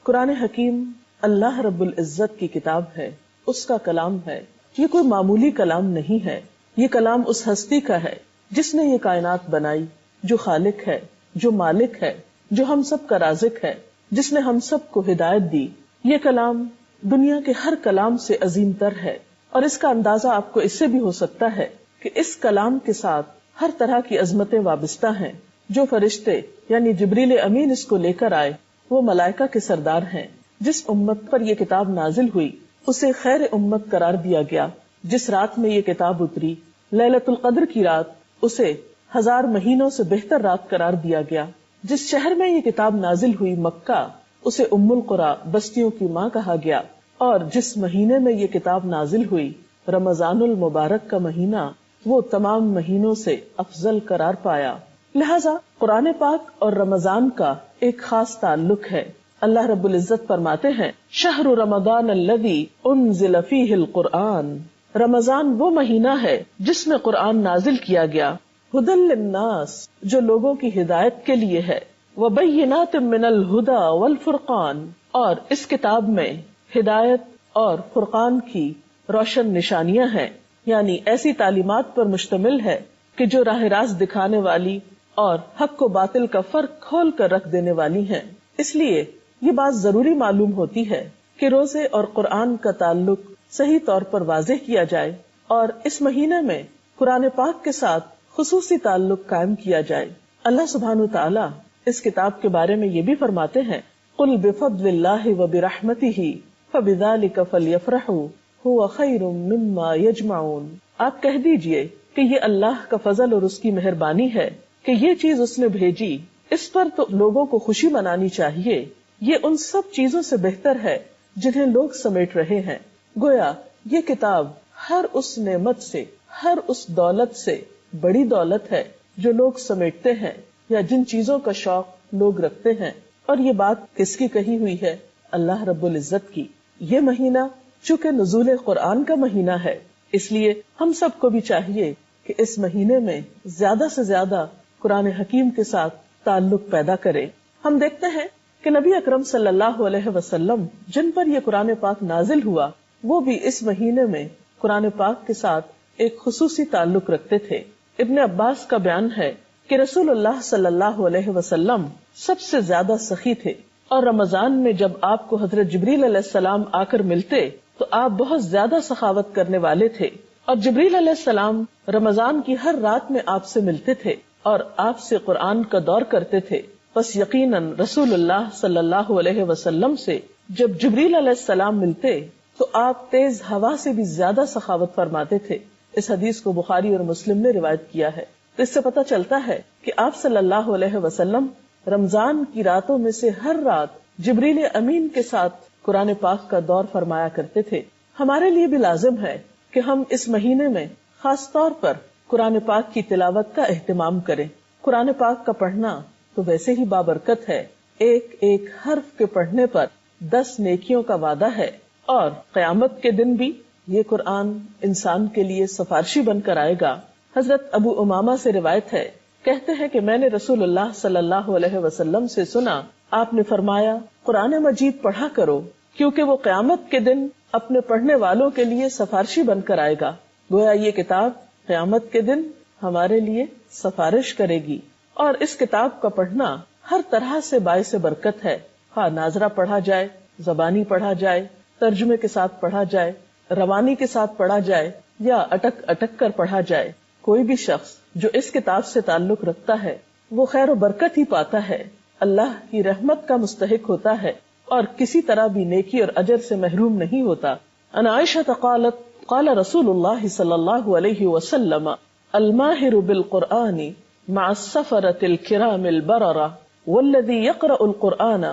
قرآن حکیم اللہ رب العزت کی کتاب ہے، اس کا کلام ہے. یہ کوئی معمولی کلام نہیں ہے، یہ کلام اس ہستی کا ہے جس نے یہ کائنات بنائی، جو خالق ہے، جو مالک ہے، جو ہم سب کا رازق ہے، جس نے ہم سب کو ہدایت دی. یہ کلام دنیا کے ہر کلام سے عظیم تر ہے، اور اس کا اندازہ آپ کو اس سے بھی ہو سکتا ہے کہ اس کلام کے ساتھ ہر طرح کی عظمتیں وابستہ ہیں. جو فرشتے یعنی جبریل امین اس کو لے کر آئے وہ ملائکہ کے سردار ہیں. جس امت پر یہ کتاب نازل ہوئی اسے خیر امت قرار دیا گیا. جس رات میں یہ کتاب اتری لیلۃ القدر کی رات، اسے 1000 مہینوں سے بہتر رات قرار دیا گیا. جس شہر میں یہ کتاب نازل ہوئی مکہ، اسے ام القری بستیوں کی ماں کہا گیا. اور جس مہینے میں یہ کتاب نازل ہوئی رمضان المبارک کا مہینہ، وہ تمام مہینوں سے افضل قرار پایا. لہذا قرآن پاک اور رمضان کا ایک خاص تعلق ہے. اللہ رب العزت فرماتے ہیں شہر رمضان الذی انزل فیہ القرآن، رمضان وہ مہینہ ہے جس میں قرآن نازل کیا گیا. ھدی للناس، جو لوگوں کی ہدایت کے لیے ہے. وبینات من الہدی والفرقان، اور اس کتاب میں ہدایت اور فرقان کی روشن نشانیاں ہیں، یعنی ایسی تعلیمات پر مشتمل ہے کہ جو راہ راست دکھانے والی اور حق و باطل کا فرق کھول کر رکھ دینے والی ہیں. اس لیے یہ بات ضروری معلوم ہوتی ہے کہ روزے اور قرآن کا تعلق صحیح طور پر واضح کیا جائے، اور اس مہینے میں قرآن پاک کے ساتھ خصوصی تعلق قائم کیا جائے. اللہ سبحانہ تعالیٰ اس کتاب کے بارے میں یہ بھی فرماتے ہیں قل بفضل اللہ وبرحمتہ فبذلک فلیفرحوا هو خیر مما یجمعون. آپ کہہ دیجئے کہ یہ اللہ کا فضل اور اس کی مہربانی ہے کہ یہ چیز اس نے بھیجی، اس پر تو لوگوں کو خوشی منانی چاہیے. یہ ان سب چیزوں سے بہتر ہے جنہیں لوگ سمیٹ رہے ہیں. گویا یہ کتاب ہر اس نعمت سے، ہر اس دولت سے بڑی دولت ہے جو لوگ سمیٹتے ہیں یا جن چیزوں کا شوق لوگ رکھتے ہیں. اور یہ بات کس کی کہی ہوئی ہے؟ اللہ رب العزت کی. یہ مہینہ چونکہ نزول قرآن کا مہینہ ہے، اس لیے ہم سب کو بھی چاہیے کہ اس مہینے میں زیادہ سے زیادہ قرآن حکیم کے ساتھ تعلق پیدا کرے. ہم دیکھتے ہیں کہ نبی اکرم صلی اللہ علیہ وسلم جن پر یہ قرآن پاک نازل ہوا، وہ بھی اس مہینے میں قرآن پاک کے ساتھ ایک خصوصی تعلق رکھتے تھے. ابن عباس کا بیان ہے کہ رسول اللہ صلی اللہ علیہ وسلم سب سے زیادہ سخی تھے، اور رمضان میں جب آپ کو حضرت جبریل علیہ السلام آ کر ملتے تو آپ بہت زیادہ سخاوت کرنے والے تھے. اور جبریل علیہ السلام رمضان کی ہر رات میں آپ سے ملتے تھے اور آپ سے قرآن کا دور کرتے تھے. بس یقیناً رسول اللہ صلی اللہ علیہ وسلم سے جب جبریل علیہ السلام ملتے تو آپ تیز ہوا سے بھی زیادہ سخاوت فرماتے تھے. اس حدیث کو بخاری اور مسلم نے روایت کیا ہے. تو اس سے پتہ چلتا ہے کہ آپ صلی اللہ علیہ وسلم رمضان کی راتوں میں سے ہر رات جبریل امین کے ساتھ قرآن پاک کا دور فرمایا کرتے تھے. ہمارے لیے بھی لازم ہے کہ ہم اس مہینے میں خاص طور پر قرآن پاک کی تلاوت کا اہتمام کریں. قرآن پاک کا پڑھنا تو ویسے ہی بابرکت ہے. ایک ایک حرف کے پڑھنے پر 10 نیکیوں کا وعدہ ہے، اور قیامت کے دن بھی یہ قرآن انسان کے لیے سفارشی بن کر آئے گا. حضرت ابو امامہ سے روایت ہے، کہتے ہیں کہ میں نے رسول اللہ صلی اللہ علیہ وسلم سے سنا، آپ نے فرمایا قرآن مجید پڑھا کرو کیونکہ وہ قیامت کے دن اپنے پڑھنے والوں کے لیے سفارشی بن کر آئے گا. گویا یہ کتاب قیامت کے دن ہمارے لیے سفارش کرے گی. اور اس کتاب کا پڑھنا ہر طرح سے باعث برکت ہے، خواہ ناظرہ پڑھا جائے، زبانی پڑھا جائے، ترجمے کے ساتھ پڑھا جائے، روانی کے ساتھ پڑھا جائے، یا اٹک اٹک کر پڑھا جائے. کوئی بھی شخص جو اس کتاب سے تعلق رکھتا ہے وہ خیر و برکت ہی پاتا ہے، اللہ کی رحمت کا مستحق ہوتا ہے، اور کسی طرح بھی نیکی اور اجر سے محروم نہیں ہوتا. ان عائشہ قالت قال رسول اللہ صلی اللہ علیہ وسلم الماہر بالقرآن مع السفرة الكرام البررة والذي يقرأ القرآن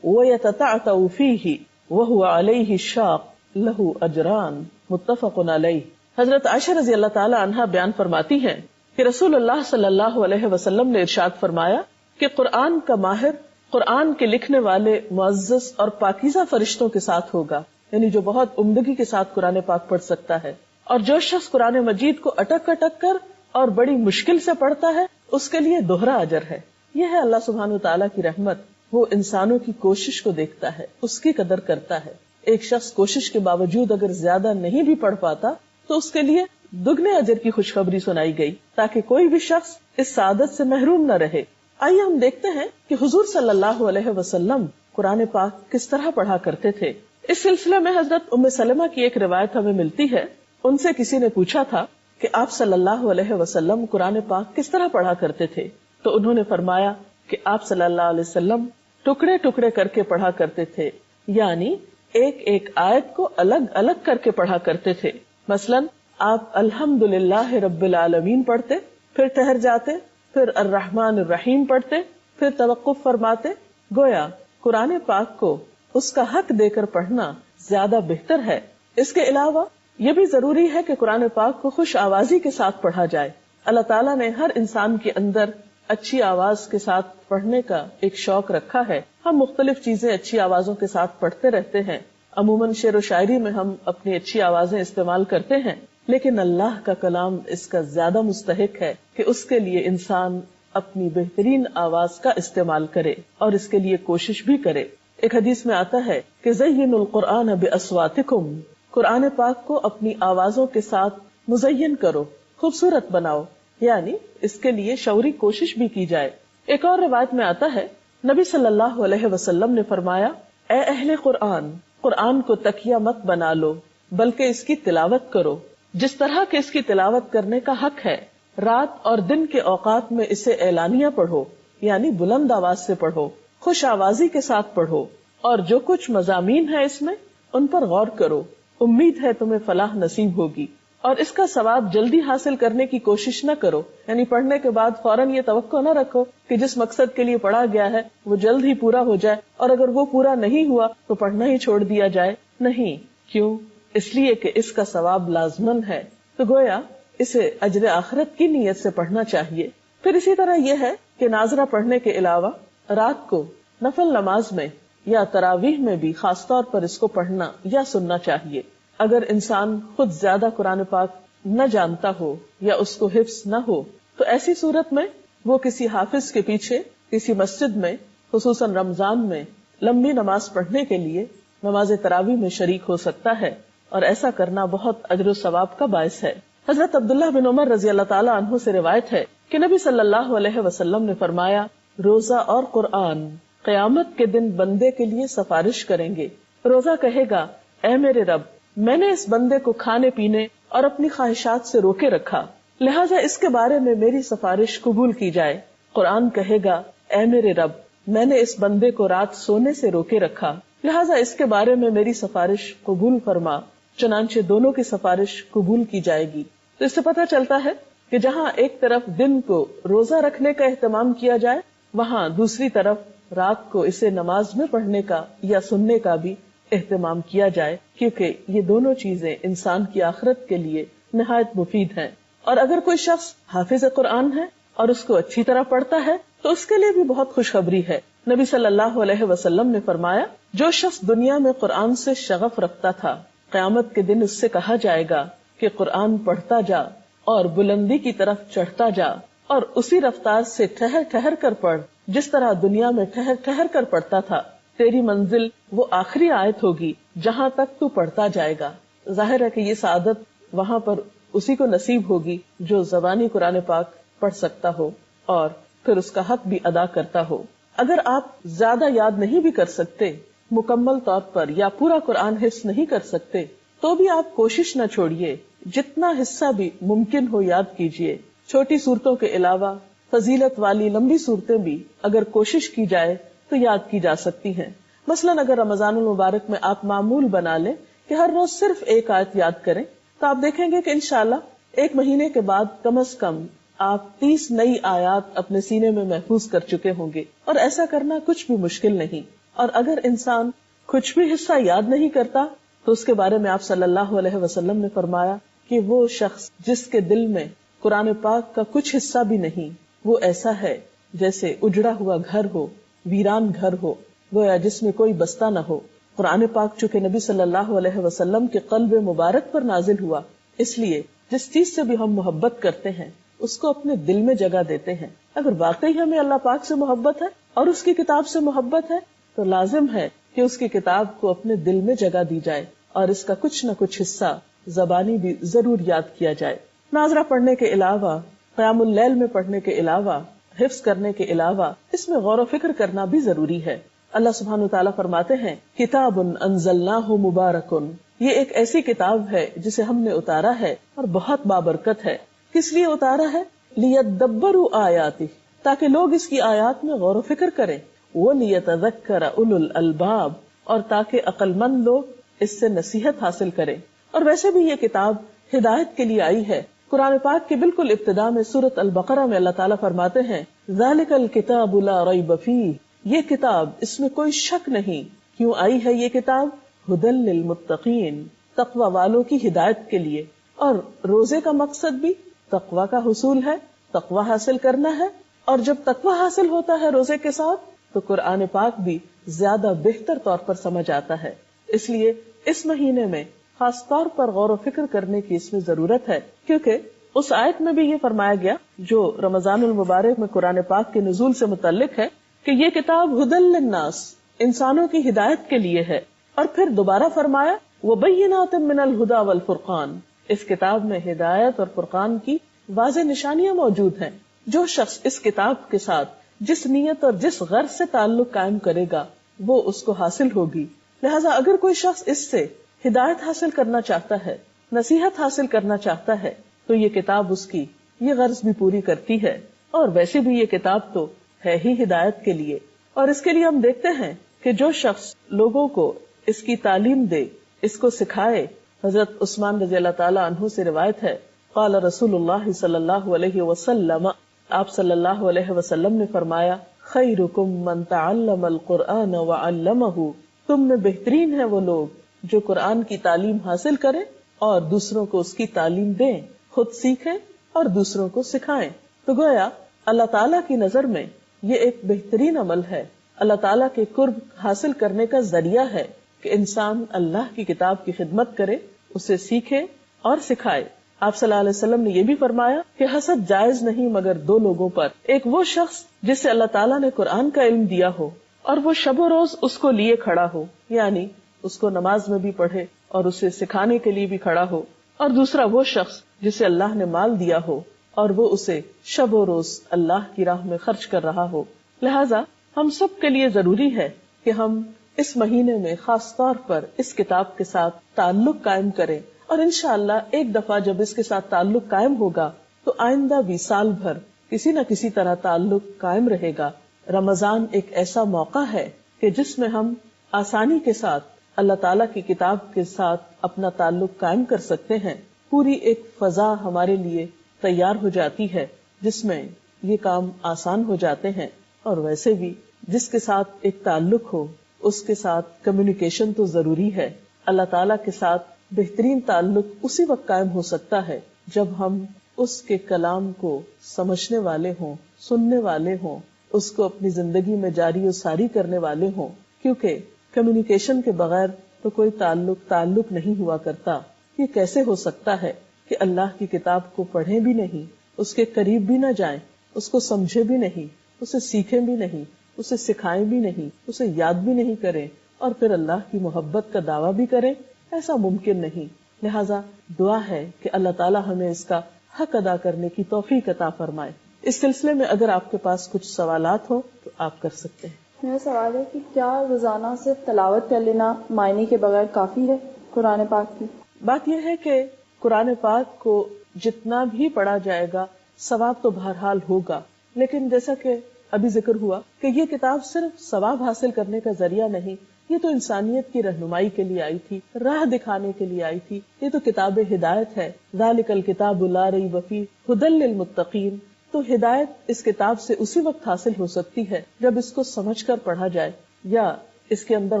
ويتتعتع فيه وهو عليه الشاق له أجران متفق علیہ. حضرت عائشہ رضی اللہ تعالی عنہا بیان فرماتی ہیں کہ رسول اللہ صلی اللہ علیہ وسلم نے ارشاد فرمایا کہ قرآن کا ماہر قرآن کے لکھنے والے معزز اور پاکیزہ فرشتوں کے ساتھ ہوگا، یعنی جو بہت عمدگی کے ساتھ قرآن پاک پڑھ سکتا ہے. اور جو شخص قرآن مجید کو اٹک اٹک کر اور بڑی مشکل سے پڑھتا ہے اس کے لیے دوہرا اجر ہے. یہ ہے اللہ سبحانہ تعالیٰ کی رحمت وہ انسانوں کی کوشش کو دیکھتا ہے، اس کی قدر کرتا ہے. ایک شخص کوشش کے باوجود اگر زیادہ نہیں بھی پڑھ پاتا تو اس کے لیے دگنے اجر کی خوشخبری سنائی گئی تاکہ کوئی بھی شخص اس سعادت سے محروم نہ رہے. آئیے ہم دیکھتے ہیں کہ حضور صلی اللہ علیہ وسلم قرآن پاک کس طرح پڑھا کرتے تھے. اس سلسلے میں حضرت ام سلمہ کی ایک روایت ہمیں ملتی ہے. ان سے کسی نے پوچھا تھا کہ آپ صلی اللہ علیہ وسلم قرآن پاک کس طرح پڑھا کرتے تھے، تو انہوں نے فرمایا کہ آپ صلی اللہ علیہ وسلم ٹکڑے ٹکڑے کر کے پڑھا کرتے تھے، یعنی ایک ایک آیت کو الگ الگ کر کے پڑھا کرتے تھے. مثلاً آپ الحمدللہ رب العالمین پڑھتے، پھر ٹھہر جاتے، پھر الرحمن الرحیم پڑھتے، پھر توقف فرماتے. گویا قرآن پاک کو اس کا حق دے کر پڑھنا زیادہ بہتر ہے. اس کے علاوہ یہ بھی ضروری ہے کہ قرآن پاک کو خوش آوازی کے ساتھ پڑھا جائے. اللہ تعالیٰ نے ہر انسان کے اندر اچھی آواز کے ساتھ پڑھنے کا ایک شوق رکھا ہے. ہم مختلف چیزیں اچھی آوازوں کے ساتھ پڑھتے رہتے ہیں. عموماً شعر و شاعری میں ہم اپنی اچھی آوازیں استعمال کرتے ہیں، لیکن اللہ کا کلام اس کا زیادہ مستحق ہے کہ اس کے لیے انسان اپنی بہترین آواز کا استعمال کرے اور اس کے لیے کوشش بھی کرے. ایک حدیث میں آتا ہے کہ زینوا القرآن بأصواتکم، قرآن پاک کو اپنی آوازوں کے ساتھ مزین کرو، خوبصورت بناؤ، یعنی اس کے لیے شعوری کوشش بھی کی جائے. ایک اور روایت میں آتا ہے نبی صلی اللہ علیہ وسلم نے فرمایا، اے اہل قرآن، قرآن کو تکیہ مت بنا لو بلکہ اس کی تلاوت کرو جس طرح کہ اس کی تلاوت کرنے کا حق ہے. رات اور دن کے اوقات میں اسے اعلانیہ پڑھو، یعنی بلند آواز سے پڑھو، خوش آوازی کے ساتھ پڑھو، اور جو کچھ مضامین ہے اس میں ان پر غور کرو. امید ہے تمہیں فلاح نصیب ہوگی. اور اس کا ثواب جلدی حاصل کرنے کی کوشش نہ کرو، یعنی پڑھنے کے بعد فوراً یہ توقع نہ رکھو کہ جس مقصد کے لیے پڑھا گیا ہے وہ جلد ہی پورا ہو جائے، اور اگر وہ پورا نہیں ہوا تو پڑھنا ہی چھوڑ دیا جائے. نہیں، کیوں؟ اس لیے کہ اس کا ثواب لازمن ہے. تو گویا اسے اجر آخرت کی نیت سے پڑھنا چاہیے. پھر اسی طرح یہ ہے کہ ناظرہ پڑھنے کے علاوہ رات کو نفل نماز میں یا تراویح میں بھی خاص طور پر اس کو پڑھنا یا سننا چاہیے. اگر انسان خود زیادہ قرآن پاک نہ جانتا ہو یا اس کو حفظ نہ ہو تو ایسی صورت میں وہ کسی حافظ کے پیچھے کسی مسجد میں خصوصاً رمضان میں لمبی نماز پڑھنے کے لیے نماز تراویح میں شریک ہو سکتا ہے، اور ایسا کرنا بہت اجر و ثواب کا باعث ہے. حضرت عبداللہ بن عمر رضی اللہ تعالیٰ عنہ سے روایت ہے کہ نبی صلی اللہ علیہ وسلم نے فرمایا، روزہ اور قرآن قیامت کے دن بندے کے لیے سفارش کریں گے. روزہ کہے گا، اے میرے رب، میں نے اس بندے کو کھانے پینے اور اپنی خواہشات سے روکے رکھا، لہٰذا اس کے بارے میں میری سفارش قبول کی جائے. قرآن کہے گا، اے میرے رب، میں نے اس بندے کو رات سونے سے روکے رکھا، لہٰذا اس کے بارے میں میری سفارش قبول فرما. چنانچہ دونوں کی سفارش قبول کی جائے گی. تو اس سے پتہ چلتا ہے کہ جہاں ایک طرف دن کو روزہ رکھنے کا اہتمام کیا جائے، وہاں دوسری طرف رات کو اسے نماز میں پڑھنے کا یا سننے کا بھی اہتمام کیا جائے، کیونکہ یہ دونوں چیزیں انسان کی آخرت کے لیے نہایت مفید ہیں. اور اگر کوئی شخص حافظ قرآن ہے اور اس کو اچھی طرح پڑھتا ہے تو اس کے لیے بھی بہت خوشخبری ہے. نبی صلی اللہ علیہ وسلم نے فرمایا، جو شخص دنیا میں قرآن سے شغف رکھتا تھا، قیامت کے دن اس سے کہا جائے گا کہ قرآن پڑھتا جا اور بلندی کی طرف چڑھتا جا، اور اسی رفتار سے ٹھہر ٹھہر کر پڑھ جس طرح دنیا میں ٹھہر ٹھہر کر پڑھتا تھا. تیری منزل وہ آخری آیت ہوگی جہاں تک تو پڑھتا جائے گا. ظاہر ہے کہ یہ سعادت وہاں پر اسی کو نصیب ہوگی جو زبانی قرآن پاک پڑھ سکتا ہو اور پھر اس کا حق بھی ادا کرتا ہو. اگر آپ زیادہ یاد نہیں بھی کر سکتے مکمل طور پر یا پورا قرآن حفظ نہیں کر سکتے تو بھی آپ کوشش نہ چھوڑیے، جتنا حصہ بھی ممکن ہو یاد کیجیے. چھوٹی صورتوں کے علاوہ فضیلت والی لمبی صورتیں بھی اگر کوشش کی جائے تو یاد کی جا سکتی ہیں. مثلاً اگر رمضان المبارک میں آپ معمول بنا لیں کہ ہر روز صرف ایک آیت یاد کریں تو آپ دیکھیں گے کہ انشاءاللہ ایک مہینے کے بعد کم از کم آپ 30 نئی آیات اپنے سینے میں محفوظ کر چکے ہوں گے، اور ایسا کرنا کچھ بھی مشکل نہیں. اور اگر انسان کچھ بھی حصہ یاد نہیں کرتا تو اس کے بارے میں آپ صلی اللہ علیہ وسلم نے فرمایا کہ وہ شخص جس کے دل میں قرآن پاک کا کچھ حصہ بھی نہیں، وہ ایسا ہے جیسے اجڑا ہوا گھر ہو، ویران گھر ہو، گویا جس میں کوئی بستہ نہ ہو. قرآن پاک چونکہ نبی صلی اللہ علیہ وسلم کے قلب مبارک پر نازل ہوا، اس لیے جس چیز سے بھی ہم محبت کرتے ہیں اس کو اپنے دل میں جگہ دیتے ہیں. اگر واقعی ہمیں اللہ پاک سے محبت ہے اور اس کی کتاب سے محبت ہے تو لازم ہے کہ اس کی کتاب کو اپنے دل میں جگہ دی جائے اور اس کا کچھ نہ کچھ حصہ زبانی بھی ضرور یاد کیا جائے. ناظرہ پڑھنے کے علاوہ، قیام اللیل میں پڑھنے کے علاوہ، حفظ کرنے کے علاوہ اس میں غور و فکر کرنا بھی ضروری ہے. اللہ سبحانہ وتعالیٰ فرماتے ہیں کتاب انزلناہ مبارک، یہ ایک ایسی کتاب ہے جسے ہم نے اتارا ہے اور بہت بابرکت ہے. کس لیے اتارا ہے؟ لیدبروا آیاتہ، تاکہ لوگ اس کی آیات میں غور و فکر کریں. ولیتذکر اولو الالباب، اور تاکہ عقل مند لوگ اس سے نصیحت حاصل کریں. اور ویسے بھی یہ کتاب ہدایت کے لیے آئی ہے. قرآن پاک کے بالکل ابتدا میں سورۃ البقرہ میں اللہ تعالیٰ فرماتے ہیں ذالک الکتاب لا ریب فیہ، یہ کتاب اس میں کوئی شک نہیں. کیوں آئی ہے یہ کتاب؟ ھدی للمتقین، تقوی والوں کی ہدایت کے لیے. اور روزے کا مقصد بھی تقوی کا حصول ہے، تقوی حاصل کرنا ہے. اور جب تقوی حاصل ہوتا ہے روزے کے ساتھ تو قرآن پاک بھی زیادہ بہتر طور پر سمجھ آتا ہے. اس لیے اس مہینے میں خاص طور پر غور و فکر کرنے کی اس میں ضرورت ہے، کیونکہ اس آیت میں بھی یہ فرمایا گیا جو رمضان المبارک میں قرآن پاک کے نزول سے متعلق ہے کہ یہ کتاب ھدی للناس، انسانوں کی ہدایت کے لیے ہے. اور پھر دوبارہ فرمایا وبینات من الہدی والفرقان، اس کتاب میں ہدایت اور فرقان کی واضح نشانیاں موجود ہیں. جو شخص اس کتاب کے ساتھ جس نیت اور جس غرض سے تعلق قائم کرے گا وہ اس کو حاصل ہوگی. لہٰذا اگر کوئی شخص اس سے ہدایت حاصل کرنا چاہتا ہے، نصیحت حاصل کرنا چاہتا ہے، تو یہ کتاب اس کی یہ غرض بھی پوری کرتی ہے. اور ویسے بھی یہ کتاب تو ہے ہی ہدایت کے لیے. اور اس کے لیے ہم دیکھتے ہیں کہ جو شخص لوگوں کو اس کی تعلیم دے، اس کو سکھائے. حضرت عثمان رضی اللہ تعالیٰ عنہ سے روایت ہے قال رسول اللہ صلی اللہ علیہ وسلم، آپ صلی اللہ علیہ وسلم نے فرمایا خیرکم من تعلم القرآن وعلمہ، تم میں بہترین ہے وہ لوگ جو قرآن کی تعلیم حاصل کریں اور دوسروں کو اس کی تعلیم دیں، خود سیکھیں اور دوسروں کو سکھائیں. تو گویا اللہ تعالیٰ کی نظر میں یہ ایک بہترین عمل ہے، اللہ تعالیٰ کے قرب حاصل کرنے کا ذریعہ ہے کہ انسان اللہ کی کتاب کی خدمت کرے، اسے سیکھے اور سکھائے. آپ صلی اللہ علیہ وسلم نے یہ بھی فرمایا کہ حسد جائز نہیں مگر دو لوگوں پر، ایک وہ شخص جس سے اللہ تعالیٰ نے قرآن کا علم دیا ہو اور وہ شب و روز اس کو لیے کھڑا ہو، یعنی اس کو نماز میں بھی پڑھے اور اسے سکھانے کے لیے بھی کھڑا ہو. اور دوسرا وہ شخص جسے اللہ نے مال دیا ہو اور وہ اسے شب و روز اللہ کی راہ میں خرچ کر رہا ہو. لہٰذا ہم سب کے لیے ضروری ہے کہ ہم اس مہینے میں خاص طور پر اس کتاب کے ساتھ تعلق قائم کریں. اور انشاءاللہ ایک دفعہ جب اس کے ساتھ تعلق قائم ہوگا تو آئندہ بھی سال بھر کسی نہ کسی طرح تعلق قائم رہے گا. رمضان ایک ایسا موقع ہے کہ جس میں ہم آسانی کے ساتھ اللہ تعالیٰ کی کتاب کے ساتھ اپنا تعلق قائم کر سکتے ہیں. پوری ایک فضا ہمارے لیے تیار ہو جاتی ہے جس میں یہ کام آسان ہو جاتے ہیں. اور ویسے بھی جس کے ساتھ ایک تعلق ہو اس کے ساتھ کمیونیکیشن تو ضروری ہے. اللہ تعالیٰ کے ساتھ بہترین تعلق اسی وقت قائم ہو سکتا ہے جب ہم اس کے کلام کو سمجھنے والے ہوں، سننے والے ہوں، اس کو اپنی زندگی میں جاری و ساری کرنے والے ہوں. کیونکہ کمیونیکیشن کے بغیر تو کوئی تعلق نہیں ہوا کرتا. یہ کیسے ہو سکتا ہے کہ اللہ کی کتاب کو پڑھیں بھی نہیں، اس کے قریب بھی نہ جائیں، اس کو سمجھے بھی نہیں، اسے سیکھیں بھی نہیں، اسے سکھائیں بھی نہیں، اسے یاد بھی نہیں کریں اور پھر اللہ کی محبت کا دعویٰ بھی کریں؟ ایسا ممکن نہیں. لہٰذا دعا ہے کہ اللہ تعالیٰ ہمیں اس کا حق ادا کرنے کی توفیق عطا فرمائے. اس سلسلے میں اگر آپ کے پاس کچھ سوالات ہوں تو آپ کر سکتے ہیں. میرا سوال ہے کہ کیا روزانہ صرف تلاوت کر لینا معنی کے بغیر کافی ہے قرآن پاک کی؟ بات یہ ہے کہ قرآن پاک کو جتنا بھی پڑھا جائے گا ثواب تو بہرحال ہوگا، لیکن جیسا کہ ابھی ذکر ہوا کہ یہ کتاب صرف ثواب حاصل کرنے کا ذریعہ نہیں، یہ تو انسانیت کی رہنمائی کے لیے آئی تھی، راہ دکھانے کے لیے آئی تھی. یہ تو کتاب ہدایت ہے. ذالک الکتاب لا ریب فیہ ھدی للمتقین. تو ہدایت اس کتاب سے اسی وقت حاصل ہو سکتی ہے جب اس کو سمجھ کر پڑھا جائے یا اس کے اندر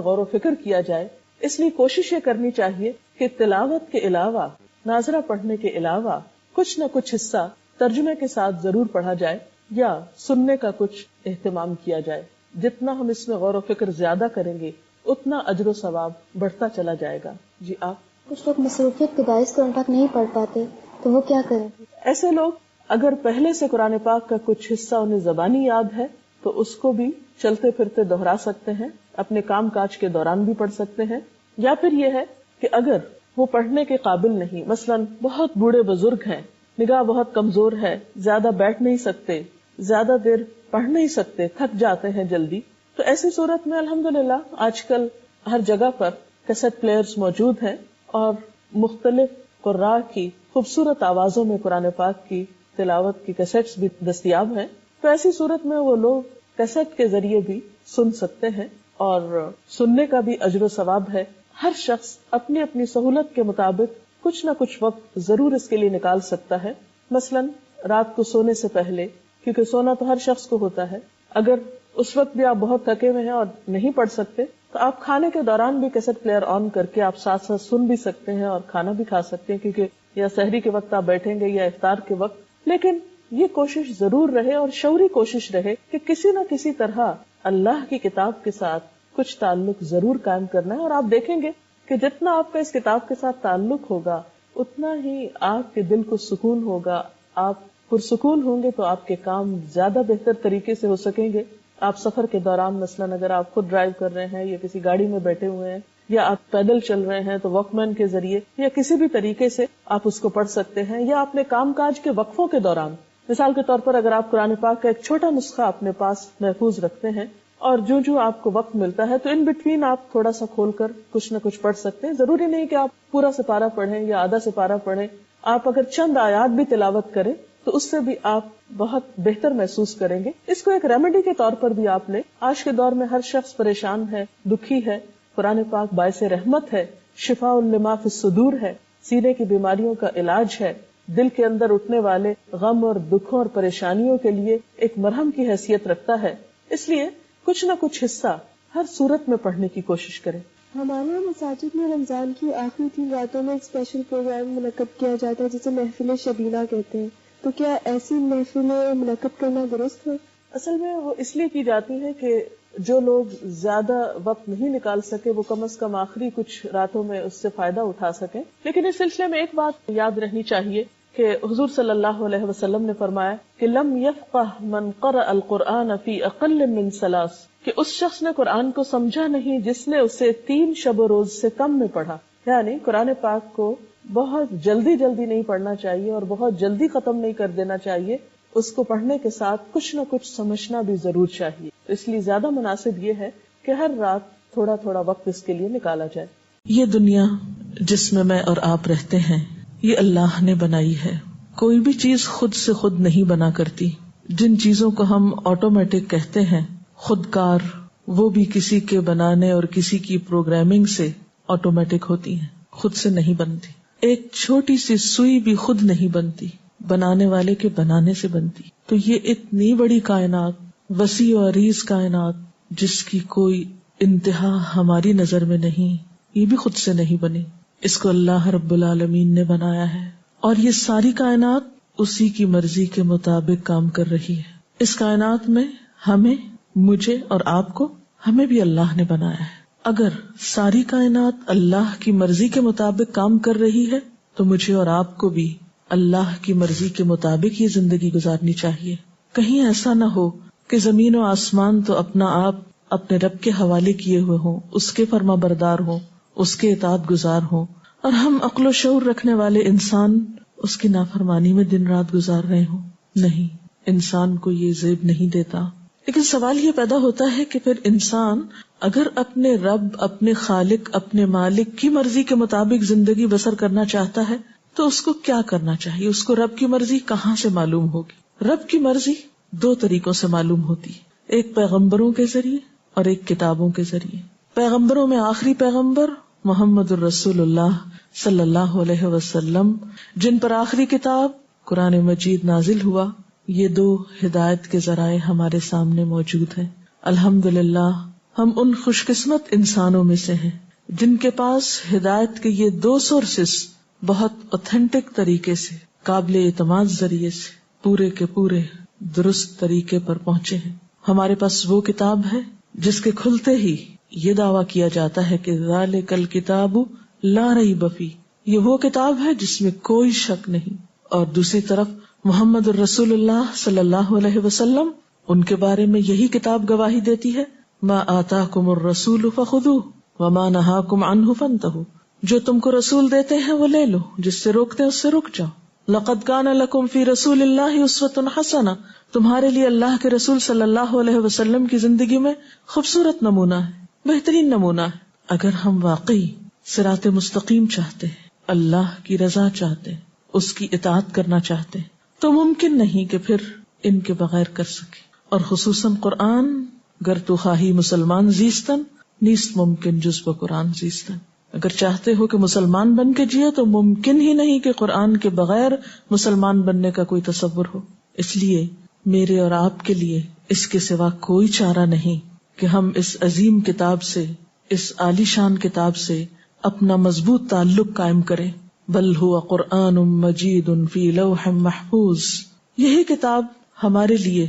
غور و فکر کیا جائے. اس لیے کوشش یہ کرنی چاہیے کہ تلاوت کے علاوہ، ناظرہ پڑھنے کے علاوہ کچھ نہ کچھ حصہ ترجمے کے ساتھ ضرور پڑھا جائے یا سننے کا کچھ اہتمام کیا جائے. جتنا ہم اس میں غور و فکر زیادہ کریں گے اتنا اجر و ثواب بڑھتا چلا جائے گا. جی آپ؟ کچھ لوگ مصروفیت کے باعث قرآن پاک نہیں پڑھ پاتے تو وہ کیا کریں؟ ایسے لوگ اگر پہلے سے قرآن پاک کا کچھ حصہ انہیں زبانی یاد ہے تو اس کو بھی چلتے پھرتے دہرا سکتے ہیں، اپنے کام کاج کے دوران بھی پڑھ سکتے ہیں. یا پھر یہ ہے کہ اگر وہ پڑھنے کے قابل نہیں، مثلاً بہت بوڑھے بزرگ ہیں، نگاہ بہت کمزور ہے، زیادہ بیٹھ نہیں سکتے، زیادہ دیر پڑھ نہیں سکتے، تھک جاتے ہیں جلدی، تو ایسی صورت میں الحمدللہ آج کل ہر جگہ پر کیسٹ پلیئرز موجود ہیں اور مختلف قراء کی خوبصورت آوازوں میں قرآن پاک کی تلاوت کی کیسٹس بھی دستیاب ہیں. تو ایسی صورت میں وہ لوگ کیسٹ کے ذریعے بھی سن سکتے ہیں اور سننے کا بھی اجر و ثواب ہے. ہر شخص اپنی اپنی سہولت کے مطابق کچھ نہ کچھ وقت ضرور اس کے لیے نکال سکتا ہے. مثلاً رات کو سونے سے پہلے، کیونکہ سونا تو ہر شخص کو ہوتا ہے، اگر اس وقت بھی آپ بہت تھکے ہوئے ہیں اور نہیں پڑھ سکتے تو آپ کھانے کے دوران بھی کیسٹ پلیئر آن کر کے آپ ساتھ ساتھ سن بھی سکتے ہیں اور کھانا بھی کھا سکتے ہیں، کیونکہ یا سحری کے وقت آپ بیٹھیں گے یا افطار کے وقت. لیکن یہ کوشش ضرور رہے اور شعوری کوشش رہے کہ کسی نہ کسی طرح اللہ کی کتاب کے ساتھ کچھ تعلق ضرور قائم کرنا ہے. اور آپ دیکھیں گے کہ جتنا آپ کا اس کتاب کے ساتھ تعلق ہوگا اتنا ہی آپ کے دل کو سکون ہوگا، آپ پرسکون ہوں گے تو آپ کے کام زیادہ بہتر طریقے سے ہو سکیں گے. آپ سفر کے دوران مثلاً اگر آپ خود ڈرائیو کر رہے ہیں یا کسی گاڑی میں بیٹھے ہوئے ہیں یا آپ پیدل چل رہے ہیں تو واک مین کے ذریعے یا کسی بھی طریقے سے آپ اس کو پڑھ سکتے ہیں. یا اپنے کام کاج کے وقفوں کے دوران، مثال کے طور پر اگر آپ قرآن پاک کا ایک چھوٹا نسخہ اپنے پاس محفوظ رکھتے ہیں اور جو آپ کو وقت ملتا ہے تو ان بٹوین آپ تھوڑا سا کھول کر کچھ نہ کچھ پڑھ سکتے ہیں. ضروری نہیں کہ آپ پورا سپارہ پڑھیں یا آدھا سپارہ پڑھیں. آپ اگر چند آیات بھی تلاوت کریں تو اس سے بھی آپ بہت بہتر محسوس کریں گے. اس کو ایک ریمیڈی کے طور پر بھی آپ لیں. آج کے دور میں ہر شخص پریشان ہے، دکھی ہے. قرآن پاک باعث رحمت ہے، شفاء لما فی الصدور ہے، سینے کی بیماریوں کا علاج ہے، دل کے اندر اٹھنے والے غم اور دکھوں اور پریشانیوں کے لیے ایک مرہم کی حیثیت رکھتا ہے. اس لیے کچھ نہ کچھ حصہ ہر صورت میں پڑھنے کی کوشش کریں. ہمارے یہاں مساجد میں رمضان کی آخری 3 راتوں میں ایک اسپیشل پروگرام منعقد کیا جاتا ہے جسے محفل شبینہ کہتے ہیں. تو کیا ایسی محفلیں منعقد کرنا درست ہے؟ اصل میں وہ اس لیے کی جاتی ہے کہ جو لوگ زیادہ وقت نہیں نکال سکے وہ کم از کم آخری کچھ راتوں میں اس سے فائدہ اٹھا سکیں. لیکن اس سلسلے میں ایک بات یاد رہنی چاہیے کہ حضور صلی اللہ علیہ وسلم نے فرمایا کہ لم یفقہ من قرأ القرآن فی اقل من 3، کہ اس شخص نے قرآن کو سمجھا نہیں جس نے اسے 3 شب و روز سے کم میں پڑھا. یعنی قرآن پاک کو بہت جلدی نہیں پڑھنا چاہیے اور بہت جلدی ختم نہیں کر دینا چاہیے. اس کو پڑھنے کے ساتھ کچھ نہ کچھ سمجھنا بھی ضرور چاہیے. اس لیے زیادہ مناسب یہ ہے کہ ہر رات تھوڑا تھوڑا وقت اس کے لیے نکالا جائے. یہ دنیا جس میں اور آپ رہتے ہیں یہ اللہ نے بنائی ہے. کوئی بھی چیز خود سے خود نہیں بنا کرتی. جن چیزوں کو ہم آٹومیٹک کہتے ہیں، خودکار، وہ بھی کسی کے بنانے اور کسی کی پروگرامنگ سے آٹومیٹک ہوتی ہیں، خود سے نہیں بنتی. ایک چھوٹی سی سوئی بھی خود نہیں بنتی، بنانے والے کے بنانے سے بنتی. تو یہ اتنی بڑی کائنات، وسیع و عریض کائنات جس کی کوئی انتہا ہماری نظر میں نہیں، یہ بھی خود سے نہیں بنی. اس کو اللہ رب العالمین نے بنایا ہے اور یہ ساری کائنات اسی کی مرضی کے مطابق کام کر رہی ہے. اس کائنات میں ہمیں، مجھے اور آپ کو، ہمیں بھی اللہ نے بنایا ہے. اگر ساری کائنات اللہ کی مرضی کے مطابق کام کر رہی ہے تو مجھے اور آپ کو بھی اللہ کی مرضی کے مطابق یہ زندگی گزارنی چاہیے. کہیں ایسا نہ ہو کہ زمین و آسمان تو اپنا آپ اپنے رب کے حوالے کیے ہوئے ہوں، اس کے فرما بردار ہوں، اس کے اطاعت گزار ہوں، اور ہم عقل و شعور رکھنے والے انسان اس کی نافرمانی میں دن رات گزار رہے ہوں. نہیں، انسان کو یہ زیب نہیں دیتا. لیکن سوال یہ پیدا ہوتا ہے کہ پھر انسان اگر اپنے رب، اپنے خالق، اپنے مالک کی مرضی کے مطابق زندگی بسر کرنا چاہتا ہے تو اس کو کیا کرنا چاہیے؟ اس کو رب کی مرضی کہاں سے معلوم ہوگی؟ رب کی مرضی 2 طریقوں سے معلوم ہوتی ہے، ایک پیغمبروں کے ذریعے اور ایک کتابوں کے ذریعے. پیغمبروں میں آخری پیغمبر محمد الرسول اللہ صلی اللہ علیہ وسلم، جن پر آخری کتاب قرآن مجید نازل ہوا. یہ 2 ہدایت کے ذرائع ہمارے سامنے موجود ہیں. الحمدللہ ہم ان خوش قسمت انسانوں میں سے ہیں جن کے پاس ہدایت کے یہ 2 سورسز بہت اوتھینٹک طریقے سے، قابل اعتماد ذریعے سے پورے کے پورے درست طریقے پر پہنچے ہیں. ہمارے پاس وہ کتاب ہے جس کے کھلتے ہی یہ دعویٰ کیا جاتا ہے کہ ذالک الکتاب لا ریب فیہ، یہ وہ کتاب ہے جس میں کوئی شک نہیں. اور دوسری طرف محمد الرسول اللہ صلی اللہ علیہ وسلم ان کے بارے میں یہی کتاب گواہی دیتی ہے، ما آتاکم الرسول فخذوہ وما نہاکم عنہ فانتہوا، جو تم کو رسول دیتے ہیں وہ لے لو، جس سے روکتے ہیں اس سے رک جاؤ. لقد کان لکم فی رسول اللہ اسوۃ حسنہ، تمہارے لیے اللہ کے رسول صلی اللہ علیہ وسلم کی زندگی میں خوبصورت نمونہ ہے، بہترین نمونہ ہے. اگر ہم واقعی صراط مستقیم چاہتے ہیں، اللہ کی رضا چاہتے ہیں، اس کی اطاعت کرنا چاہتے ہیں، تو ممکن نہیں کہ پھر ان کے بغیر کر سکے. اور خصوصاً قرآن، گر تو خواہی مسلمان زیستن نیست ممکن جز بہ قرآن زیستن. اگر چاہتے ہو کہ مسلمان بن کے جیے تو ممکن ہی نہیں کہ قرآن کے بغیر مسلمان بننے کا کوئی تصور ہو. اس لیے میرے اور آپ کے لیے اس کے سوا کوئی چارہ نہیں کہ ہم اس عظیم کتاب سے، اس عالی شان کتاب سے اپنا مضبوط تعلق قائم کریں. بل هو قرآن مجید فی لوح محفوظ. یہی کتاب ہمارے لیے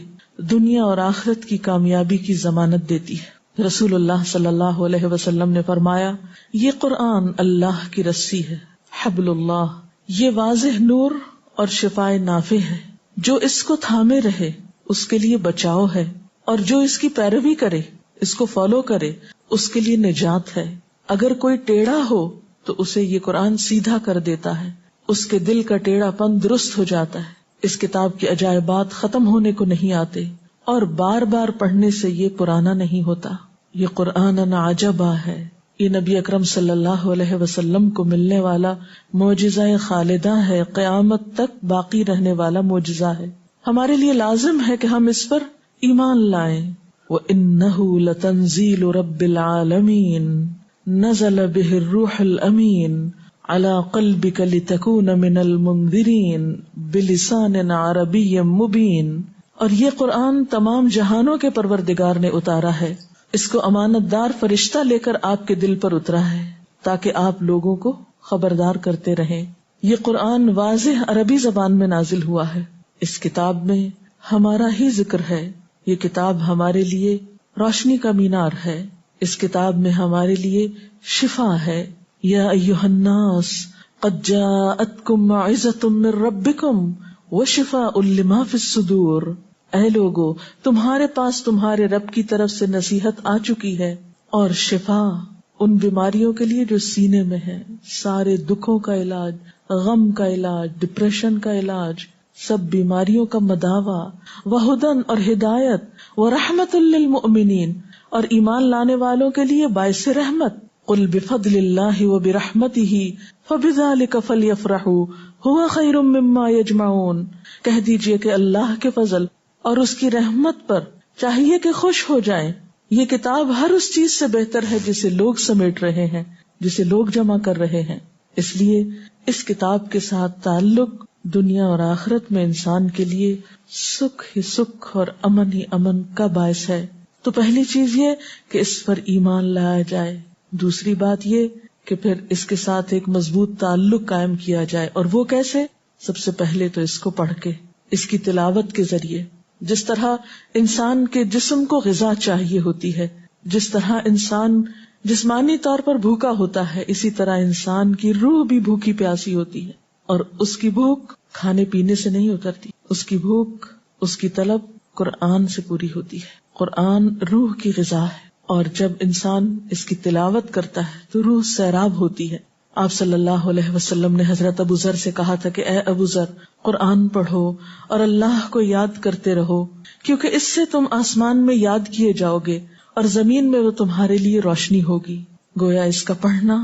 دنیا اور آخرت کی کامیابی کی ضمانت دیتی ہے. رسول اللہ صلی اللہ علیہ وسلم نے فرمایا، یہ قرآن اللہ کی رسی ہے، حبل اللہ، یہ واضح نور اور شفائے نافع ہے. جو اس کو تھامے رہے اس کے لیے بچاؤ ہے، اور جو اس کی پیروی کرے، اس کو فالو کرے، اس کے لیے نجات ہے. اگر کوئی ٹیڑھا ہو تو اسے یہ قرآن سیدھا کر دیتا ہے، اس کے دل کا ٹیڑھا پن درست ہو جاتا ہے. اس کتاب کے عجائبات ختم ہونے کو نہیں آتے، اور بار بار پڑھنے سے یہ پرانا نہیں ہوتا. یہ قرآن عجبا ہے، یہ نبی اکرم صلی اللہ علیہ وسلم کو ملنے والا معجزہ خالدہ ہے، قیامت تک باقی رہنے والا معجزہ ہے. ہمارے لیے لازم ہے کہ ہم اس پر ایمان لائیں. وَإِنَّهُ لَتَنزِيلُ رَبِّ الْعَالَمِينَ نَزَلَ بِهِ الرُّوحُ الْأَمِينُ عَلَى قَلْبِكَ لِتَكُونَ مِنَ الْمُنذِرِينَ بِلِسَانٍ عَرَبِيٍّ مُبِينٍ. اور یہ قرآن تمام جہانوں کے پروردگار نے اتارا ہے، اس کو امانت دار فرشتہ لے کر آپ کے دل پر اترا ہے تاکہ آپ لوگوں کو خبردار کرتے رہیں. یہ قرآن واضح عربی زبان میں نازل ہوا ہے. اس کتاب میں ہمارا ہی ذکر ہے. یہ کتاب ہمارے لیے روشنی کا مینار ہے. اس کتاب میں ہمارے لیے شفا ہے. یا ایھا الناس قد جاءتکم موعظۃ من ربکم وشفاء لما فی الصدور. اے لوگو، تمہارے پاس تمہارے رب کی طرف سے نصیحت آ چکی ہے اور شفا ان بیماریوں کے لیے جو سینے میں ہے. سارے دکھوں کا علاج، غم کا علاج، ڈپریشن کا علاج، سب بیماریوں کا مداوا، وہدن اور ہدایت، ورحمۃ للمؤمنین اور ایمان لانے والوں کے لیے باعث رحمت. قل بفضل اللہ وبرحمتہ فبذلک فلیفرحوا ھو خیر مما یجمعون. کہہ دیجئے کہ اللہ کے فضل اور اس کی رحمت پر چاہیے کہ خوش ہو جائیں. یہ کتاب ہر اس چیز سے بہتر ہے جسے لوگ سمیٹ رہے ہیں، جسے لوگ جمع کر رہے ہیں. اس لیے اس کتاب کے ساتھ تعلق دنیا اور آخرت میں انسان کے لیے سکھ ہی سکھ اور امن ہی امن کا باعث ہے. تو پہلی چیز یہ کہ اس پر ایمان لایا جائے. دوسری بات یہ کہ پھر اس کے ساتھ ایک مضبوط تعلق قائم کیا جائے. اور وہ کیسے؟ سب سے پہلے تو اس کو پڑھ کے، اس کی تلاوت کے ذریعے. جس طرح انسان کے جسم کو غذا چاہیے ہوتی ہے، جس طرح انسان جسمانی طور پر بھوکا ہوتا ہے، اسی طرح انسان کی روح بھی بھوکی پیاسی ہوتی ہے. اور اس کی بھوک کھانے پینے سے نہیں اترتی، اس کی بھوک، اس کی طلب قرآن سے پوری ہوتی ہے. قرآن روح کی غذا ہے، اور جب انسان اس کی تلاوت کرتا ہے تو روح سیراب ہوتی ہے. آپ صلی اللہ علیہ وسلم نے حضرت ابو ذر سے کہا تھا کہ اے ابو ذر، قرآن پڑھو اور اللہ کو یاد کرتے رہو، کیونکہ اس سے تم آسمان میں یاد کیے جاؤ گے اور زمین میں وہ تمہارے لیے روشنی ہوگی. گویا اس کا پڑھنا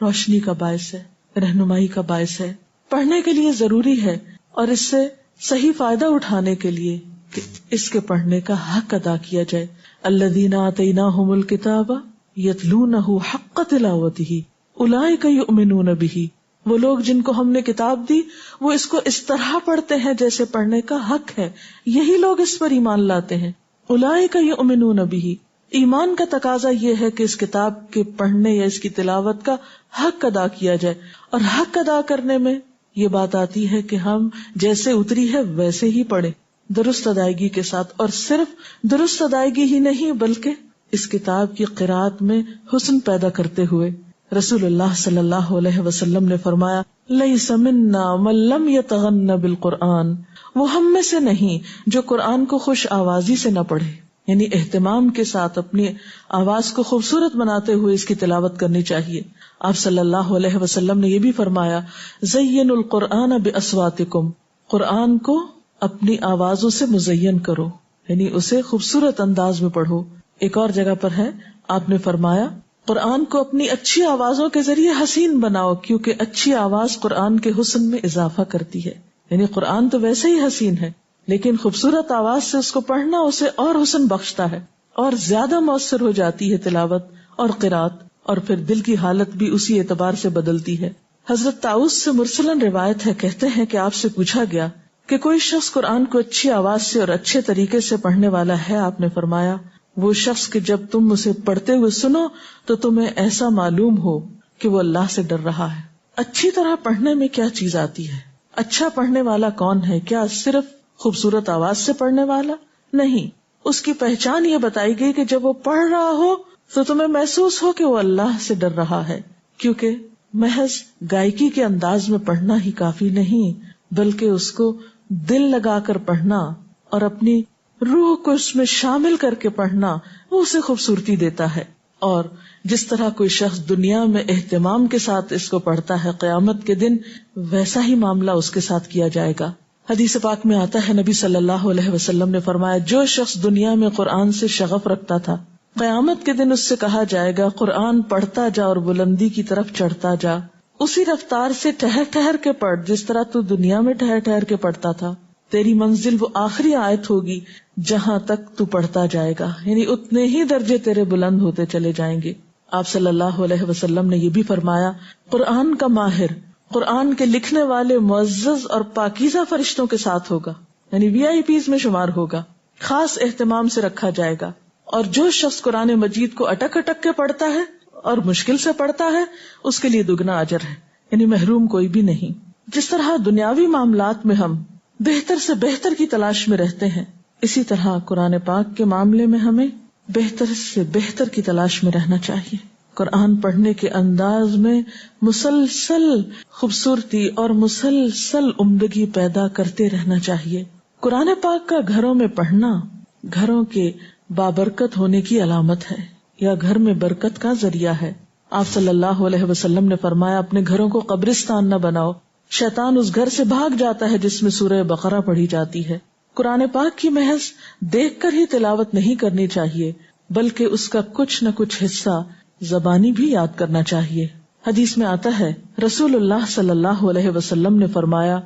روشنی کا باعث ہے، رہنمائی کا باعث ہے. پڑھنے کے لیے ضروری ہے، اور اس سے صحیح فائدہ اٹھانے کے لیے کہ اس کے پڑھنے کا حق ادا کیا جائے. الذین آتیناہم الکتاب یتلونہ حق تلاوتہ اولئک یؤمنون بہ. وہ لوگ جن کو ہم نے کتاب دی وہ اس کو اس طرح پڑھتے ہیں جیسے پڑھنے کا حق ہے، یہی لوگ اس پر ایمان لاتے ہیں. اولئک یؤمنون بہ. ایمان کا تقاضا یہ ہے کہ اس کتاب کے پڑھنے یا اس کی تلاوت کا حق ادا کیا جائے. اور حق ادا کرنے میں یہ بات آتی ہے کہ ہم جیسے اتری ہے ویسے ہی پڑھیں، درست ادائیگی کے ساتھ. اور صرف درست ادائیگی ہی نہیں بلکہ اس کتاب کی قرأت میں حسن پیدا کرتے ہوئے. رسول اللہ صلی اللہ علیہ وسلم نے فرمایا، لیس منا من لم یتغن بالقرآن، وہ ہم میں سے نہیں جو قرآن کو خوش آوازی سے نہ پڑھے، یعنی اہتمام کے ساتھ اپنی آواز کو خوبصورت بناتے ہوئے اس کی تلاوت کرنی چاہیے. آپ صلی اللہ علیہ وسلم نے یہ بھی فرمایا زینوا القرآن باصواتکم، قرآن کو اپنی آوازوں سے مزین کرو، یعنی اسے خوبصورت انداز میں پڑھو. ایک اور جگہ پر ہے آپ نے فرمایا قرآن کو اپنی اچھی آوازوں کے ذریعے حسین بناؤ، کیونکہ اچھی آواز قرآن کے حسن میں اضافہ کرتی ہے. یعنی قرآن تو ویسے ہی حسین ہے، لیکن خوبصورت آواز سے اس کو پڑھنا اسے اور حسن بخشتا ہے، اور زیادہ مؤثر ہو جاتی ہے تلاوت اور قرات، اور پھر دل کی حالت بھی اسی اعتبار سے بدلتی ہے. حضرت طاؤس سے مرسلن روایت ہے، کہتے ہیں کہ آپ سے پوچھا گیا کہ کوئی شخص قرآن کو اچھی آواز سے اور اچھے طریقے سے پڑھنے والا ہے؟ آپ نے فرمایا وہ شخص کہ جب تم اسے پڑھتے ہوئے سنو تو تمہیں ایسا معلوم ہو کہ وہ اللہ سے ڈر رہا ہے. اچھی طرح پڑھنے میں کیا چیز آتی ہے؟ اچھا پڑھنے والا کون ہے؟ کیا صرف خوبصورت آواز سے پڑھنے والا؟ نہیں، اس کی پہچان یہ بتائی گئی کہ جب وہ پڑھ رہا ہو تو تمہیں محسوس ہو کہ وہ اللہ سے ڈر رہا ہے، کیونکہ محض گائیکی کے انداز میں پڑھنا ہی کافی نہیں، بلکہ اس کو دل لگا کر پڑھنا اور اپنی روح کو اس میں شامل کر کے پڑھنا وہ اسے خوبصورتی دیتا ہے. اور جس طرح کوئی شخص دنیا میں اہتمام کے ساتھ اس کو پڑھتا ہے، قیامت کے دن ویسا ہی معاملہ اس کے ساتھ کیا جائے گا. حدیث پاک میں آتا ہے نبی صلی اللہ علیہ وسلم نے فرمایا جو شخص دنیا میں قرآن سے شغف رکھتا تھا، قیامت کے دن اس سے کہا جائے گا قرآن پڑھتا جا اور بلندی کی طرف چڑھتا جا، اسی رفتار سے ٹھہر ٹھہر کے پڑھ جس طرح تو دنیا میں ٹھہر ٹھہر کے پڑھتا تھا. تیری منزل وہ آخری آیت ہوگی جہاں تک تو پڑھتا جائے گا، یعنی اتنے ہی درجے تیرے بلند ہوتے چلے جائیں گے. آپ صلی اللہ علیہ وسلم نے یہ بھی فرمایا قرآن کا ماہر قرآن کے لکھنے والے معزز اور پاکیزہ فرشتوں کے ساتھ ہوگا، یعنی VIP میں شمار ہوگا، خاص اہتمام سے رکھا جائے گا. اور جو شخص قرآن مجید کو اٹک اٹک کے پڑھتا ہے اور مشکل سے پڑھتا ہے اس کے لیے دگنا اجر ہے، یعنی محروم کوئی بھی نہیں. جس طرح دنیاوی معاملات میں ہم بہتر سے بہتر کی تلاش میں رہتے ہیں، اسی طرح قرآن پاک کے معاملے میں ہمیں بہتر سے بہتر کی تلاش میں رہنا چاہیے. قرآن پڑھنے کے انداز میں مسلسل خوبصورتی اور مسلسل عمدگی پیدا کرتے رہنا چاہیے. قرآن پاک کا گھروں میں پڑھنا گھروں کے بابرکت ہونے کی علامت ہے یا گھر میں برکت کا ذریعہ ہے. آپ صلی اللہ علیہ وسلم نے فرمایا اپنے گھروں کو قبرستان نہ بناؤ، شیطان اس گھر سے بھاگ جاتا ہے جس میں سورہ بقرہ پڑھی جاتی ہے. قرآن پاک کی محض دیکھ کر ہی تلاوت نہیں کرنی چاہیے، بلکہ اس کا کچھ نہ کچھ حصہ زبانی بھی یاد کرنا چاہیے. حدیث میں آتا ہے رسول اللہ صلی اللہ علیہ وسلم نے فرمایا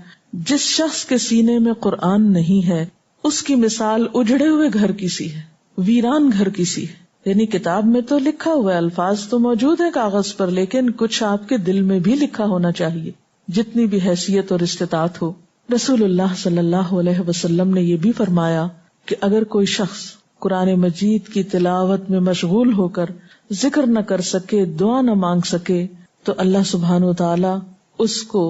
جس شخص کے سینے میں قرآن نہیں ہے اس کی مثال اجڑے ہوئے گھر کی سی ہے، ویران گھر کی سی ہے. یعنی کتاب میں تو لکھا ہوا ہے، الفاظ تو موجود ہیں کاغذ پر، لیکن کچھ آپ کے دل میں بھی لکھا ہونا چاہیے جتنی بھی حیثیت اور استطاعت ہو. رسول اللہ صلی اللہ علیہ وسلم نے یہ بھی فرمایا کہ اگر کوئی شخص قرآن مجید کی تلاوت میں مشغول ہو کر ذکر نہ کر سکے، دعا نہ مانگ سکے، تو اللہ سبحانہ و تعالی اس کو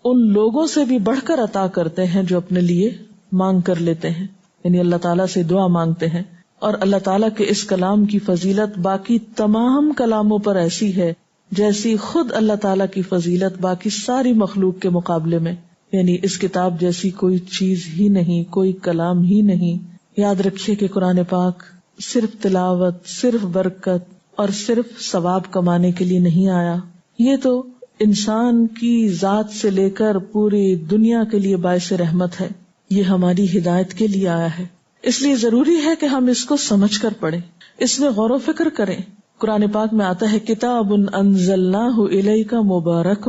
ان لوگوں سے بھی بڑھ کر عطا کرتے ہیں جو اپنے لیے مانگ کر لیتے ہیں، یعنی اللہ تعالیٰ سے دعا مانگتے ہیں. اور اللہ تعالیٰ کے اس کلام کی فضیلت باقی تمام کلاموں پر ایسی ہے جیسی خود اللہ تعالیٰ کی فضیلت باقی ساری مخلوق کے مقابلے میں، یعنی اس کتاب جیسی کوئی چیز ہی نہیں، کوئی کلام ہی نہیں. یاد رکھیے کہ قرآن پاک صرف تلاوت، صرف برکت اور صرف ثواب کمانے کے لیے نہیں آیا، یہ تو انسان کی ذات سے لے کر پوری دنیا کے لیے باعث رحمت ہے. یہ ہماری ہدایت کے لیے آیا ہے، اس لیے ضروری ہے کہ ہم اس کو سمجھ کر پڑھیں، اس میں غور و فکر کریں. قرآن پاک میں آتا ہے کتاب انزلناہ الیک مبارک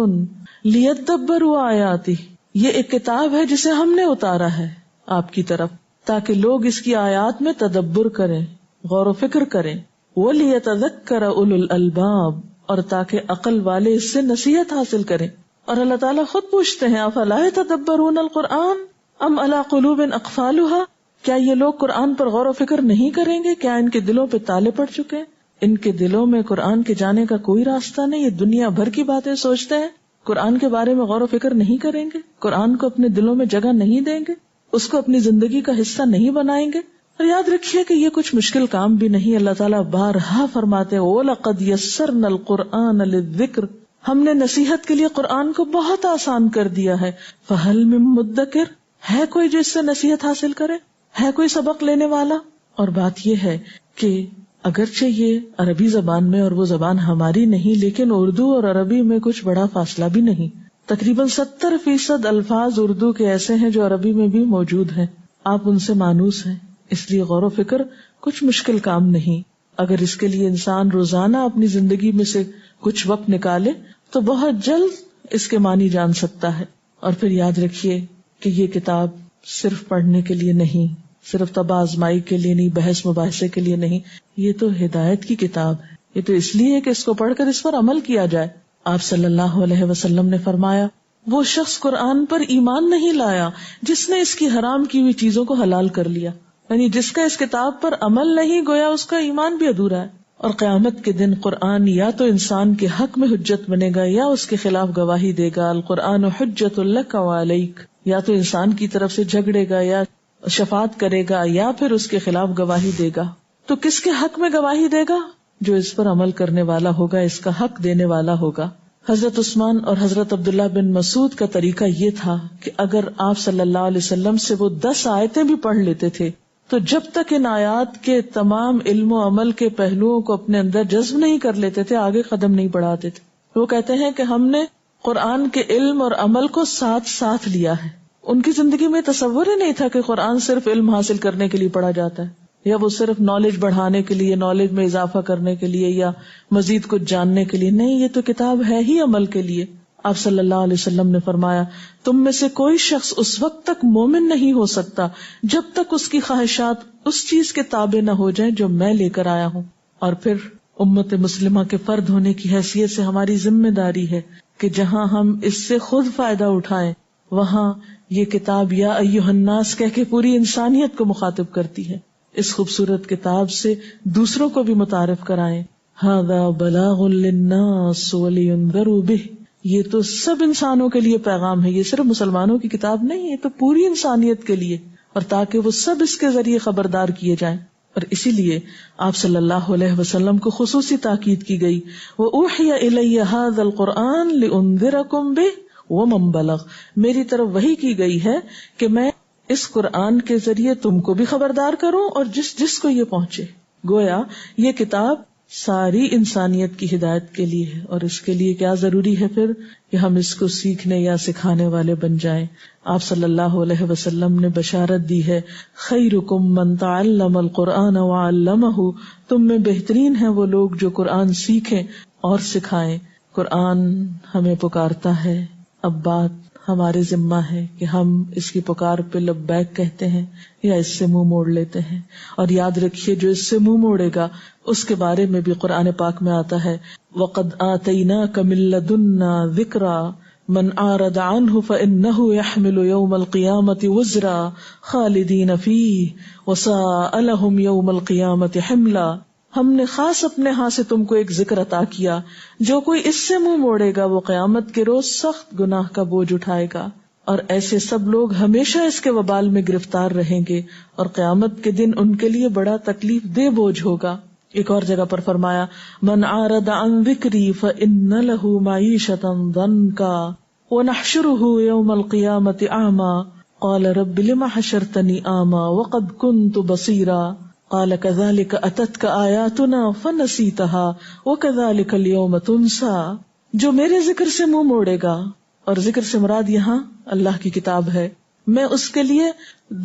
لیدبروا آیاتہ، یہ ایک کتاب ہے جسے ہم نے اتارا ہے آپ کی طرف تاکہ لوگ اس کی آیات میں تدبر کریں، غور و فکر کریں. وَلِيَتَذَكَّرَ أُولُو الْأَلْبَابِ، اور تاکہ عقل والے اس سے نصیحت حاصل کریں. اور اللہ تعالیٰ خود پوچھتے ہیں افلا يتدبرون القرآن ام علی قلوب اقفالها، کیا یہ لوگ قرآن پر غور و فکر نہیں کریں گے؟ کیا ان کے دلوں پہ تالے پڑ چکے ہیں؟ ان کے دلوں میں قرآن کے جانے کا کوئی راستہ نہیں، یہ دنیا بھر کی باتیں سوچتے ہیں، قرآن کے بارے میں غور و فکر نہیں کریں گے، قرآن کو اپنے دلوں میں جگہ نہیں دیں گے، اس کو اپنی زندگی کا حصہ نہیں بنائیں گے. اور یاد رکھیے کہ یہ کچھ مشکل کام بھی نہیں. اللہ تعالیٰ بارہا فرماتے ہیں وَلَقَدْ يَسَّرْنَا الْقُرْآنَ لِلذِّكْرِ ہم نے نصیحت کے لیے قرآن کو بہت آسان کر دیا ہے. فہل من مدکر، ہے کوئی جو اس سے نصیحت حاصل کرے، ہے کوئی سبق لینے والا؟ اور بات یہ ہے کہ اگرچہ یہ عربی زبان میں اور وہ زبان ہماری نہیں، لیکن اردو اور عربی میں کچھ بڑا فاصلہ بھی نہیں. تقریباً 70% الفاظ اردو کے ایسے ہیں جو عربی میں بھی موجود ہیں. آپ ان سے مانوس ہیں، اس لیے غور و فکر کچھ مشکل کام نہیں. اگر اس کے لیے انسان روزانہ اپنی زندگی میں سے کچھ وقت نکالے تو بہت جلد اس کے معنی جان سکتا ہے. اور پھر یاد رکھیے کہ یہ کتاب صرف پڑھنے کے لیے نہیں، صرف طب آزمائی کے لیے نہیں، بحث مباحثے کے لیے نہیں، یہ تو ہدایت کی کتاب ہے. یہ تو اس لیے کہ اس کو پڑھ کر اس پر عمل کیا جائے. آپ صلی اللہ علیہ وسلم نے فرمایا وہ شخص قرآن پر ایمان نہیں لایا جس نے اس کی حرام کی ہوئی چیزوں کو حلال کر لیا. یعنی جس کا اس کتاب پر عمل نہیں، گویا اس کا ایمان بھی ادھورا ہے. اور قیامت کے دن قرآن یا تو انسان کے حق میں حجت بنے گا یا اس کے خلاف گواہی دے گا. القرآن حجت لک وعلیک، یا تو انسان کی طرف سے جھگڑے گا یا شفاعت کرے گا یا پھر اس کے خلاف گواہی دے گا. تو کس کے حق میں گواہی دے گا؟ جو اس پر عمل کرنے والا ہوگا، اس کا حق دینے والا ہوگا. حضرت عثمان اور حضرت عبداللہ بن مسعود کا طریقہ یہ تھا کہ اگر آپ صلی اللہ علیہ وسلم سے وہ 10 آیتیں بھی پڑھ لیتے تھے تو جب تک ان آیات کے تمام علم و عمل کے پہلوؤں کو اپنے اندر جذب نہیں کر لیتے تھے، آگے قدم نہیں بڑھاتے تھے. وہ کہتے ہیں کہ ہم نے قرآن کے علم اور عمل کو ساتھ ساتھ لیا ہے. ان کی زندگی میں تصور ہی نہیں تھا کہ قرآن صرف علم حاصل کرنے کے لیے پڑھا جاتا ہے، یا وہ صرف نالج بڑھانے کے لیے، نالج میں اضافہ کرنے کے لیے، یا مزید کچھ جاننے کے لیے. نہیں، یہ تو کتاب ہے ہی عمل کے لیے. آپ صلی اللہ علیہ وسلم نے فرمایا تم میں سے کوئی شخص اس وقت تک مومن نہیں ہو سکتا جب تک اس کی خواہشات اس چیز کے تابع نہ ہو جائیں جو میں لے کر آیا ہوں. اور پھر امت مسلمہ کے فرد ہونے کی حیثیت سے ہماری ذمہ داری ہے کہ جہاں ہم اس سے خود فائدہ اٹھائیں وہاں یہ کتاب یا ایھا الناس کہہ کے پوری انسانیت کو مخاطب کرتی ہے. اس خوبصورت کتاب سے دوسروں کو بھی متعارف کرائیں. ھذا بلاغ للناس ولینذروا بہ، یہ تو سب انسانوں کے لیے پیغام ہے. یہ صرف مسلمانوں کی کتاب نہیں، یہ تو پوری انسانیت کے لیے، اور تاکہ وہ سب اس کے ذریعے خبردار کیے جائیں. اور اسی لیے آپ صلی اللہ علیہ وسلم کو خصوصی تاکید کی گئی وَأُوحِيَ إِلَيَّ هَذَا الْقُرْآنُ لِأُنذِرَكُمْ بِهِ وَمَن بَلَغَ، میری طرف وحی کی گئی ہے کہ میں اس قرآن کے ذریعے تم کو بھی خبردار کروں اور جس کو یہ پہنچے. گویا یہ کتاب ساری انسانیت کی ہدایت کے لیے ہے. اور اس کے لیے کیا ضروری ہے پھر کہ ہم اس کو سیکھنے یا سکھانے والے بن جائیں. آپ صلی اللہ علیہ وسلم نے بشارت دی ہے خیرکم من تعلم القرآن وعلمہ، تم میں بہترین ہیں وہ لوگ جو قرآن سیکھیں اور سکھائیں. قرآن ہمیں پکارتا ہے. اب بات ہمارے ذمہ ہے کہ ہم اس کی پکار پہ لبیک کہتے ہیں یا اس سے منہ موڑ لیتے ہیں. اور یاد رکھیے جو اس سے منہ موڑے گا اس کے بارے میں بھی قرآن پاک میں آتا ہے وَقَدْ آتَيْنَاكَ مِن لَّدُنَّا ذِكْرًا مَنْ أَعْرَضَ عَنْهُ فَإِنَّهُ يَحْمِلُ يَوْمَ الْقِيَامَةِ وِزْرًا خَالِدِينَ فِيهِ وَسَاءَ لَهُمْ يَوْمَ الْقِيَامَةِ حِمْلًا. ہم نے خاص اپنے ہاں سے تم کو ایک ذکر عطا کیا، جو کوئی اس سے منہ موڑے گا وہ قیامت کے روز سخت گناہ کا بوجھ اٹھائے گا. اور ایسے سب لوگ ہمیشہ اس کے وبال میں گرفتار رہیں گے اور قیامت کے دن ان کے لیے بڑا تکلیف دہ بوجھ ہوگا. ایک اور جگہ پر فرمایا من اعرض عن ذکری فإن له معیشة ضنکا ونحشره يوم القیامة اعما قال رب لم حشرتنی اعما وقد كنت بصیرا قال كذلك اتتك آیاتنا فنسیتها وكذلك اليوم تنسى. جو میرے ذکر سے منہ موڑے گا، اور ذکر سے مراد یہاں اللہ کی کتاب ہے، میں اس کے لیے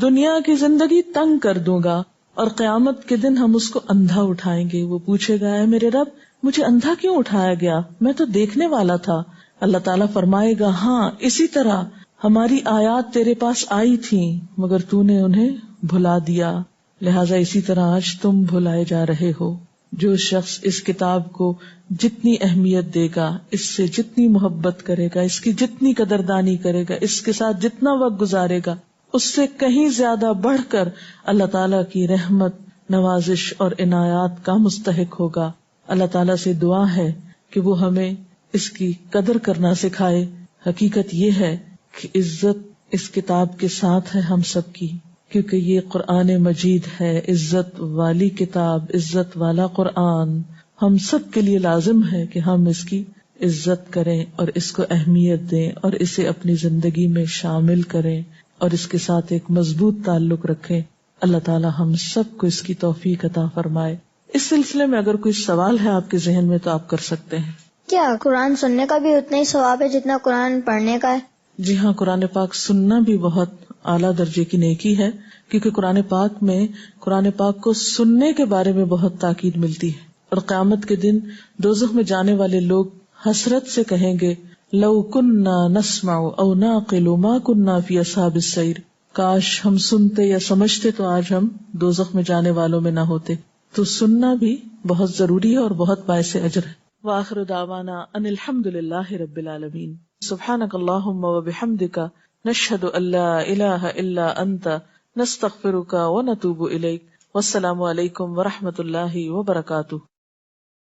دنیا کی زندگی تنگ کر دوں گا اور قیامت کے دن ہم اس کو اندھا اٹھائیں گے. وہ پوچھے گا اے میرے رب مجھے اندھا کیوں اٹھایا گیا، میں تو دیکھنے والا تھا. اللہ تعالیٰ فرمائے گا ہاں اسی طرح ہماری آیات تیرے پاس آئی تھیں مگر تو نے انہیں بھلا دیا، لہٰذا اسی طرح آج تم بھلائے جا رہے ہو. جو شخص اس کتاب کو جتنی اہمیت دے گا، اس سے جتنی محبت کرے گا، اس کی جتنی قدردانی کرے گا، اس کے ساتھ جتنا وقت گزارے گا، اس سے کہیں زیادہ بڑھ کر اللہ تعالیٰ کی رحمت، نوازش اور عنایات کا مستحق ہوگا. اللہ تعالیٰ سے دعا ہے کہ وہ ہمیں اس کی قدر کرنا سکھائے. حقیقت یہ ہے کہ عزت اس کتاب کے ساتھ ہے ہم سب کی، کیونکہ یہ قرآن مجید ہے، عزت والی کتاب، عزت والا قرآن. ہم سب کے لیے لازم ہے کہ ہم اس کی عزت کریں اور اس کو اہمیت دیں اور اسے اپنی زندگی میں شامل کریں اور اس کے ساتھ ایک مضبوط تعلق رکھیں. اللہ تعالی ہم سب کو اس کی توفیق عطا فرمائے. اس سلسلے میں اگر کوئی سوال ہے آپ کے ذہن میں تو آپ کر سکتے ہیں. کیا قرآن سننے کا بھی اتنا ہی ثواب ہے جتنا قرآن پڑھنے کا ہے؟ جی ہاں، قرآن پاک سننا بھی بہت اعلیٰ درجے کی نیکی ہے، کیونکہ قرآن پاک میں قرآن پاک کو سننے کے بارے میں بہت تاکید ملتی ہے. اور قیامت کے دن دوزخ میں جانے والے لوگ حسرت سے کہیں گے لو کننا نسمع او نعقل ما کننا فی اصحاب السعیر، کاش ہم سنتے یا سمجھتے تو آج ہم دوزخ میں جانے والوں میں نہ ہوتے. تو سننا بھی بہت ضروری ہے اور بہت باعث اجر ہے. وآخر دعوانا ان الحمد للہ رب العالمین. سبحانک اللہم وبحمدک نشہد ان لا الہ الا انت نستغفرک ونتوب الیک. والسلام علیکم ورحمۃ اللہ وبرکاتہ.